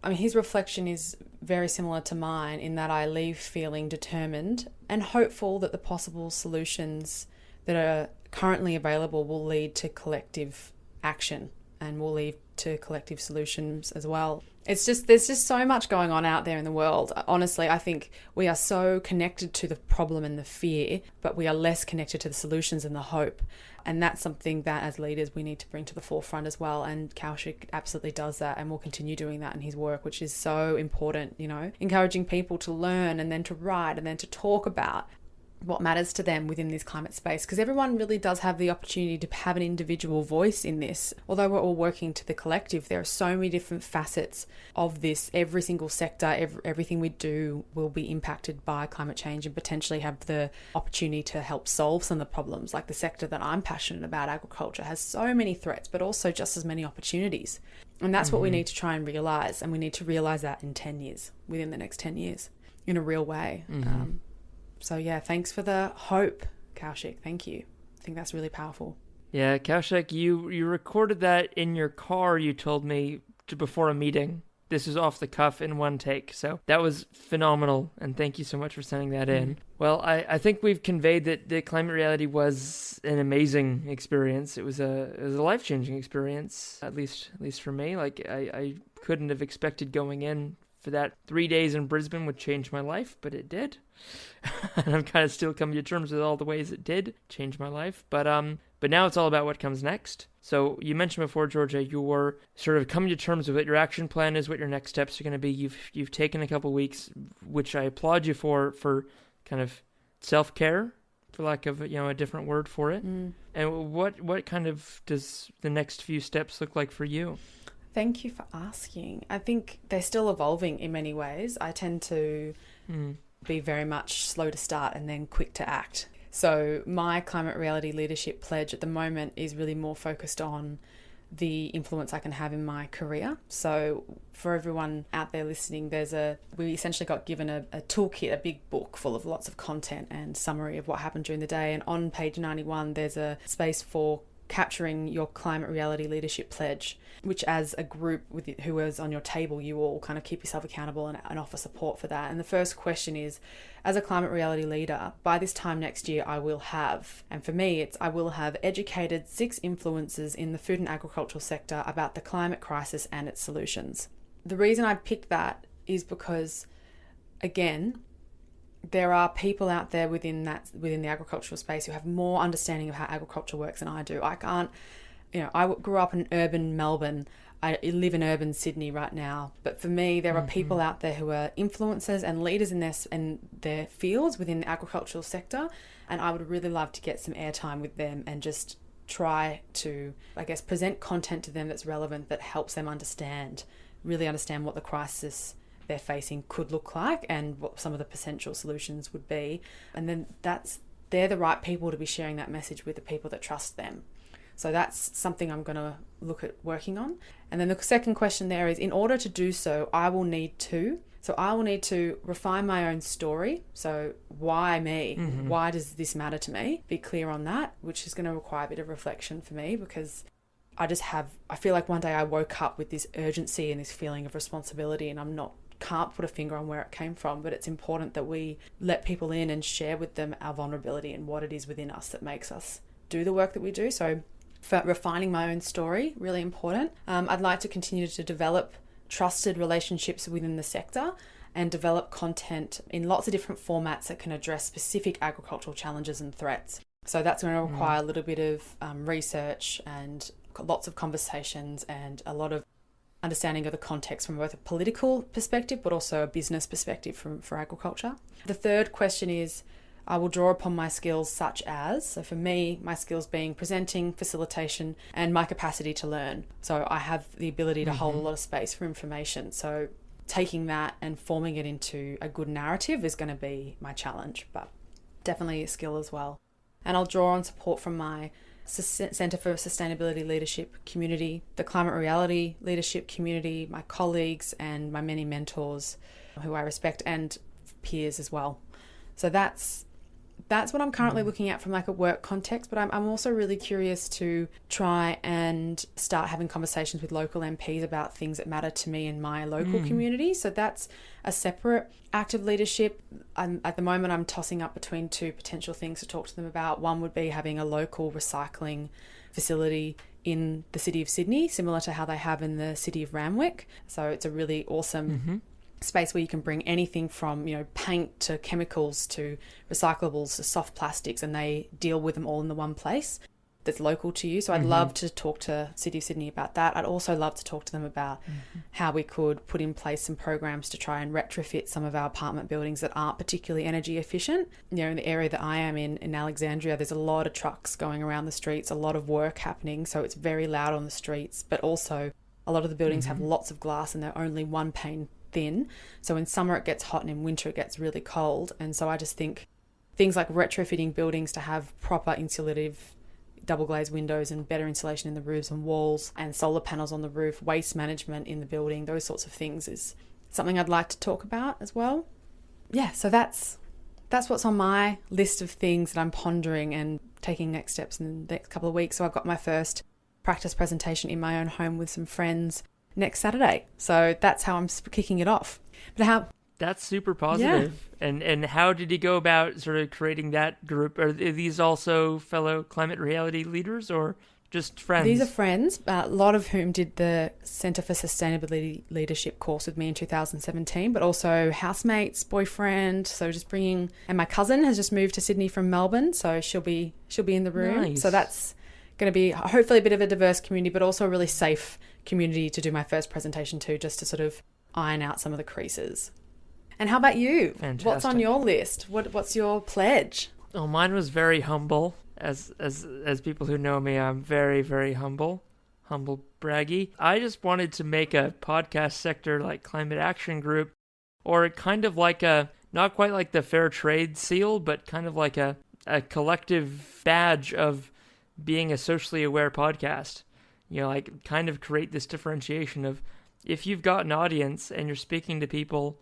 his reflection is very similar to mine in that I leave feeling determined and hopeful that the possible solutions that are currently available will lead to collective action and will lead to collective solutions as well. There's just so much going on out there in the world. Honestly, I think we are so connected to the problem and the fear, but we are less connected to the solutions and the hope. And that's something that as leaders we need to bring to the forefront as well. And Kaushik absolutely does that and will continue doing that in his work, which is so important, encouraging people to learn and then to write and then to talk about what matters to them within this climate space, because everyone really does have the opportunity to have an individual voice in this. Although we're all working to the collective, there are so many different facets of this. Every single sector, everything we do will be impacted by climate change and potentially have the opportunity to help solve some of the problems. Like the sector that I'm passionate about, agriculture, has so many threats but also just as many opportunities. And that's what we need to try and realise, and we need to realise that in 10 years, within the next 10 years, in a real way. So yeah, thanks for the hope, Kaushik. Thank you. I think that's really powerful. Yeah, Kaushik, you recorded that in your car, you told me, before a meeting. This is off the cuff in one take. So that was phenomenal, and thank you so much for sending that in. Well, I think we've conveyed that the climate reality was an amazing experience. It was a life-changing experience, at least for me. Like I couldn't have expected going in for that 3 days in Brisbane would change my life, but it did. And I'm kind of still coming to terms with all the ways it did change my life. But now it's all about what comes next. So you mentioned before, Georgia, you're sort of coming to terms with what your action plan is, what your next steps are going to be. You've taken a couple weeks, which I applaud you for kind of self-care, for lack of a different word for it. And what kind of does the next few steps look like for you? Thank you for asking. I think they're still evolving in many ways. I tend to be very much slow to start and then quick to act. So my climate reality leadership pledge at the moment is really more focused on the influence I can have in my career. So for everyone out there listening, we essentially got given a toolkit, a big book full of lots of content and summary of what happened during the day. And on page 91, there's a space for capturing your climate reality leadership pledge, which as a group who is on your table, you all kind of keep yourself accountable and offer support for that. And the first question is, as a climate reality leader, by this time next year, I will have, and for me, I will have educated 6 influencers in the food and agricultural sector about the climate crisis and its solutions. The reason I picked that is because, again, there are people out there within the agricultural space who have more understanding of how agriculture works than I do. I can't, I grew up in urban Melbourne. I live in urban Sydney right now. But for me, there are people out there who are influencers and leaders in their fields within the agricultural sector. And I would really love to get some airtime with them and just try to, present content to them that's relevant, that helps them really understand what the crisis they're facing could look like and what some of the potential solutions would be. And then they're the right people to be sharing that message with, the people that trust them. So that's something I'm going to look at working on. And then the second question there is, in order to do so, I will need to refine my own story. So why me? Why does this matter to me? Be clear on that, which is going to require a bit of reflection for me, because I feel like one day I woke up with this urgency and this feeling of responsibility, and can't put a finger on where it came from, but it's important that we let people in and share with them our vulnerability and what it is within us that makes us do the work that we do. So for refining my own story, really important. I'd like to continue to develop trusted relationships within the sector and develop content in lots of different formats that can address specific agricultural challenges and threats. So that's going to require a little bit of research and lots of conversations and a lot of understanding of the context from both a political perspective but also a business perspective for agriculture. The third question is, I will draw upon my skills so for me, my skills being presenting, facilitation, and my capacity to learn. So I have the ability to hold a lot of space for information. So taking that and forming it into a good narrative is going to be my challenge, but definitely a skill as well. And I'll draw on support from my Centre for Sustainability Leadership community, the Climate Reality Leadership community, my colleagues and my many mentors who I respect, and peers as well. So that's what I'm currently looking at from a work context, but I'm also really curious to try and start having conversations with local MPs about things that matter to me in my local community. So that's a separate act of leadership. At the moment, I'm tossing up between 2 potential things to talk to them about. One would be having a local recycling facility in the city of Sydney, similar to how they have in the city of Randwick. So it's a really awesome space where you can bring anything from paint to chemicals to recyclables to soft plastics, and they deal with them all in the one place that's local to you. So I'd love to talk to City of Sydney about that. I'd also love to talk to them about how we could put in place some programs to try and retrofit some of our apartment buildings that aren't particularly energy efficient. In the area that I am in Alexandria, there's a lot of trucks going around the streets, a lot of work happening, so it's very loud on the streets, but also a lot of the buildings have lots of glass and they're only one pane thin. So in summer it gets hot and in winter it gets really cold. And so I just think things like retrofitting buildings to have proper insulative double glazed windows and better insulation in the roofs and walls and solar panels on the roof, waste management in the building, those sorts of things is something I'd like to talk about as well. Yeah, so that's what's on my list of things that I'm pondering and taking next steps in the next couple of weeks. So I've got my first practice presentation in my own home with some friends next Saturday. So that's how I'm kicking it off. But that's super positive. Yeah. And how did you go about sort of creating that group? Are these also fellow climate reality leaders or just friends? These are friends, a lot of whom did the Centre for Sustainability Leadership course with me in 2017, but also housemates, boyfriend. So just and my cousin has just moved to Sydney from Melbourne, so she'll be in the room. Nice. So that's going to be hopefully a bit of a diverse community, but also a really safe community to do my first presentation to, just to sort of iron out some of the creases. And how about you? Fantastic. What's on your list? What's your pledge? Oh, mine was very humble. As people who know me, I'm very, very humble braggy. I just wanted to make a podcast sector like climate action group, or kind of like not quite like the fair trade seal, but kind of like a collective badge of being a socially aware podcast. Like kind of create this differentiation of, if you've got an audience and you're speaking to people,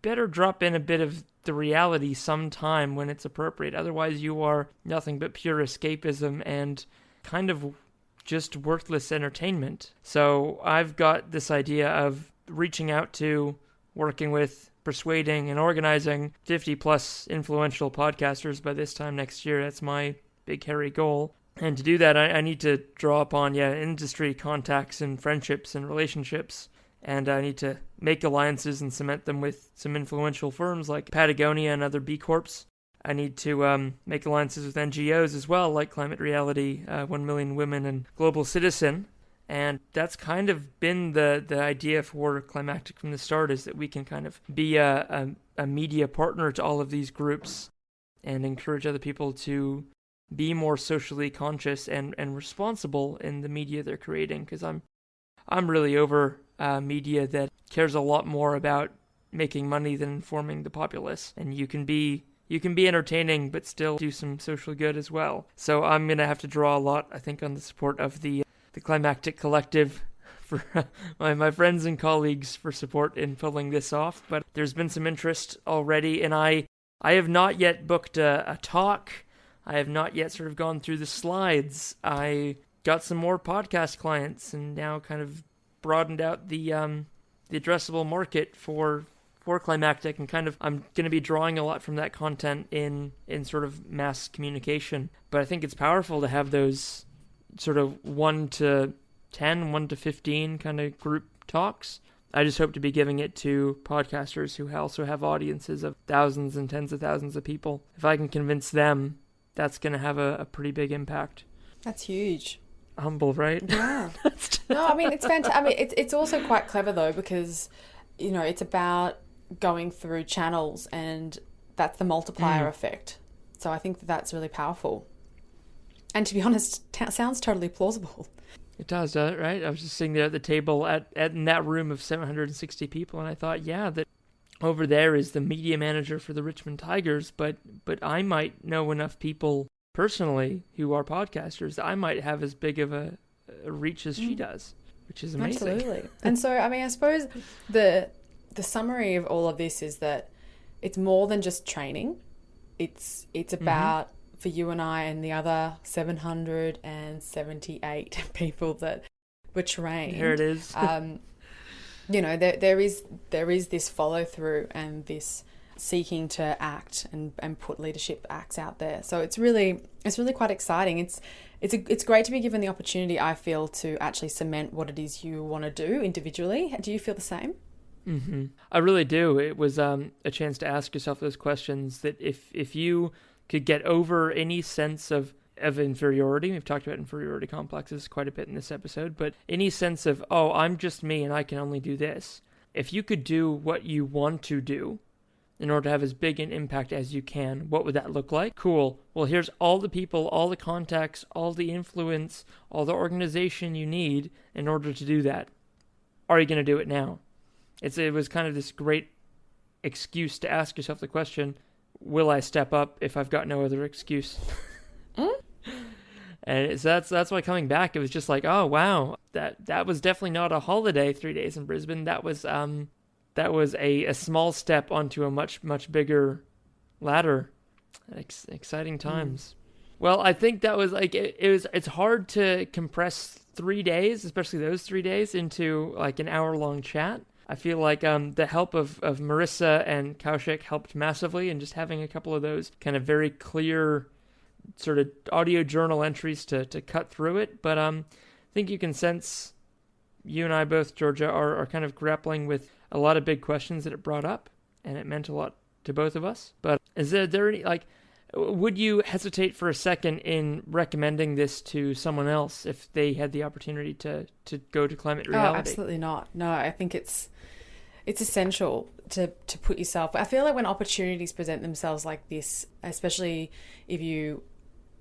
better drop in a bit of the reality sometime when it's appropriate. Otherwise, you are nothing but pure escapism and kind of just worthless entertainment. So I've got this idea of reaching out to, working with, persuading, and organizing 50 plus influential podcasters by this time next year. That's my big hairy goal. And to do that, I need to draw upon industry contacts and friendships and relationships. And I need to make alliances and cement them with some influential firms like Patagonia and other B Corps. I need to make alliances with NGOs as well, like Climate Reality, 1 Million Women, and Global Citizen. And that's kind of been the idea for Climactic from the start, is that we can kind of be a media partner to all of these groups and encourage other people to be more socially conscious and responsible in the media they're creating. Because I'm really over media that cares a lot more about making money than informing the populace. And you can be entertaining but still do some social good as well. So I'm going to have to draw a lot, I think, on the support of the Climactic Collective, for my friends and colleagues for support in pulling this off. But there's been some interest already, and I have not yet booked a talk. I have not yet sort of gone through the slides. I got some more podcast clients and now kind of broadened out the addressable market for Climactic, and kind of I'm going to be drawing a lot from that content in sort of mass communication. But I think it's powerful to have those sort of 1 to 10, 1 to 15 kind of group talks. I just hope to be giving it to podcasters who also have audiences of thousands and tens of thousands of people. If I can convince them, that's going to have a pretty big impact. That's huge. Humble, right? Yeah. No, I mean, it's fantastic. I mean, it's also quite clever though, because it's about going through channels, and that's the multiplier effect. So I think that's really powerful. And to be honest, sounds totally plausible. It does, right? I was just sitting there at the table in that room of 760 people, and I thought, that over there is the media manager for the Richmond Tigers, but I might know enough people personally who are podcasters that I might have as big of a reach as she does, which is amazing. Absolutely. And so, I mean, I suppose the summary of all of this is that it's more than just training. It's about, for you and I and the other 778 people that were trained. Here it is. There is this follow through and this seeking to act and put leadership acts out there. So it's really quite exciting. It's great to be given the opportunity, I feel, to actually cement what it is you want to do individually. Do you feel the same? Mm-hmm. I really do. It was a chance to ask yourself those questions, that if you could get over any sense of inferiority. We've talked about inferiority complexes quite a bit in this episode, but any sense of, I'm just me and I can only do this. If you could do what you want to do in order to have as big an impact as you can, what would that look like? Cool. Well, here's all the people, all the contacts, all the influence, all the organization you need in order to do that. Are you going to do it now? It was kind of this great excuse to ask yourself the question, will I step up if I've got no other excuse? And that's why coming back, it was just like, oh wow, that was definitely not a holiday 3 days in Brisbane. That was a small step onto a much bigger ladder. Exciting times. Well, I think that was like it's hard to compress 3 days, especially those 3 days, into like an hour-long chat. I feel like the help of Marissa and Kaushik helped massively, and just having a couple of those kind of very clear sort of audio journal entries to cut through it. But I think you can sense, you and I both, Georgia, are kind of grappling with a lot of big questions that it brought up, and it meant a lot to both of us. But is there any, like, would you hesitate for a second in recommending this to someone else if they had the opportunity to go to Climate Reality? Oh, absolutely not. No, I think it's it's essential to put yourself. I feel like when opportunities present themselves like this, especially if you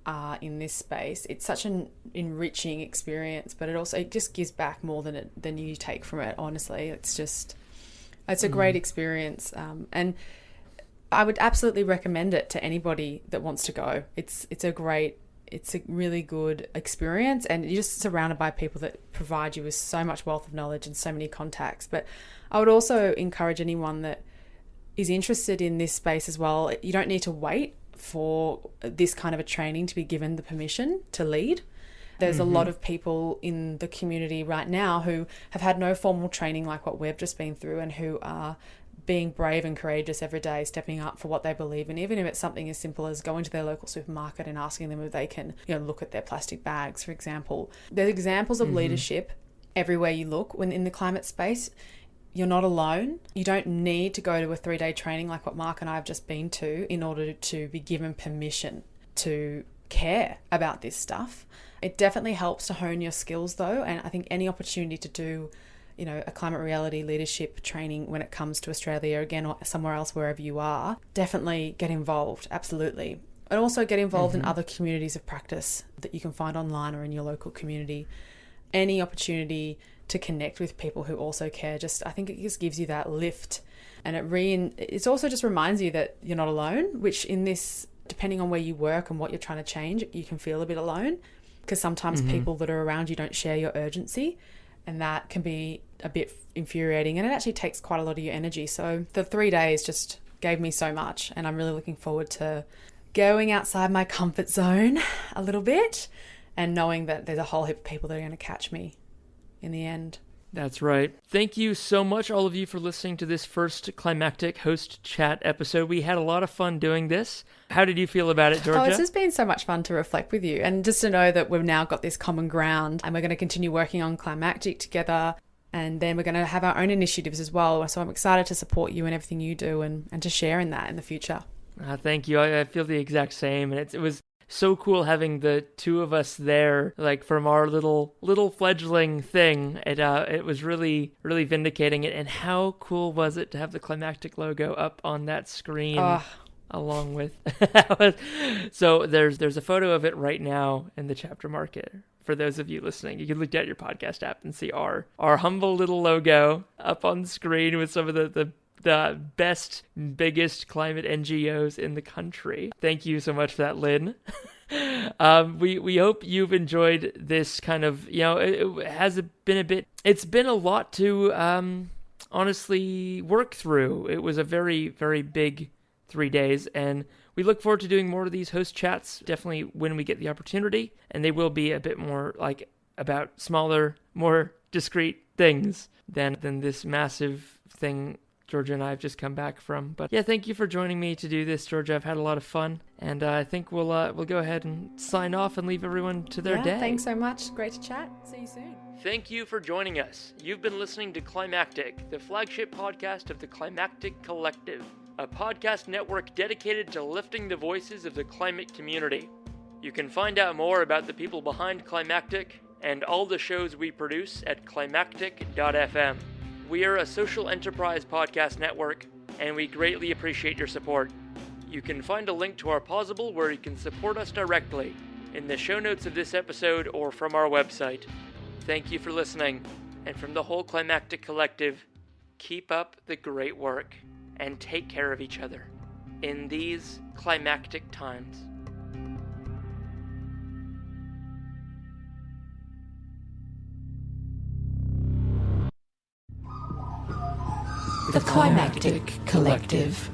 are in this space, it's such an enriching experience, but it just gives back more than you take from it. Honestly, it's a great experience, and I would absolutely recommend it to anybody that wants to go. It's a really good experience, and you're just surrounded by people that provide you with so much wealth of knowledge and so many contacts. But I would also encourage anyone that is interested in this space as well. You don't need to wait for this kind of a training to be given the permission to lead. There's a lot of people in the community right now who have had no formal training like what we've just been through, and who are being brave and courageous every day, stepping up for what they believe in, even if it's something as simple as going to their local supermarket and asking them if they can, look at their plastic bags, for example. There's examples of leadership everywhere you look. When in the climate space, you're not alone. You don't need to go to a 3-day training like what Mark and I have just been to in order to be given permission to care about this stuff. It definitely helps to hone your skills though, and I think any opportunity to do a climate reality leadership training when it comes to Australia again, or somewhere else, wherever you are, definitely get involved, absolutely. And also get involved in other communities of practice that you can find online or in your local community. Any opportunity to connect with people who also care, I think it just gives you that lift, and it also just reminds you that you're not alone, which in this, depending on where you work and what you're trying to change, you can feel a bit alone, because sometimes people that are around you don't share your urgency, and that can be a bit infuriating, and it actually takes quite a lot of your energy. So the 3 days just gave me so much, and I'm really looking forward to going outside my comfort zone a little bit and knowing that there's a whole heap of people that are going to catch me in the end. That's right. Thank you so much, all of you, for listening to this first Climactic host chat episode. We had a lot of fun doing this. How did you feel about it, Georgia? It's just been so much fun to reflect with you, and just to know that we've now got this common ground, and we're going to continue working on Climactic together, and then we're going to have our own initiatives as well. So I'm excited to support you in everything you do, and to share in that in the future. Thank you. I feel the exact same, and it was so cool having the two of us there, like from our little fledgling thing. It was really, really vindicating it. And how cool was it to have the Climactic logo up on that screen along with so there's a photo of it right now in the chapter market. For those of you listening, you can look at your podcast app and see our humble little logo up on the screen with some of the best, biggest climate NGOs in the country. Thank you so much for that, Lynn. We hope you've enjoyed this kind of, it's been a lot to honestly work through. It was a very, very big 3 days, and we look forward to doing more of these host chats, definitely when we get the opportunity, and they will be a bit more like about smaller, more discrete things than this massive thing Georgia and I have just come back from. But yeah, thank you for joining me to do this, Georgia. I've had a lot of fun, and I think we'll go ahead and sign off and leave everyone to their day. Thanks so much. Great to chat. See you soon. Thank you for joining us. You've been listening to Climactic, the flagship podcast of the Climactic Collective, a podcast network dedicated to lifting the voices of the climate community. You can find out more about the people behind Climactic and all the shows we produce at climactic.fm. We are a social enterprise podcast network, and we greatly appreciate your support. You can find a link to our Pozible where you can support us directly in the show notes of this episode or from our website. Thank you for listening, and from the whole Climactic Collective, keep up the great work and take care of each other in these climactic times. The Climactic Collective.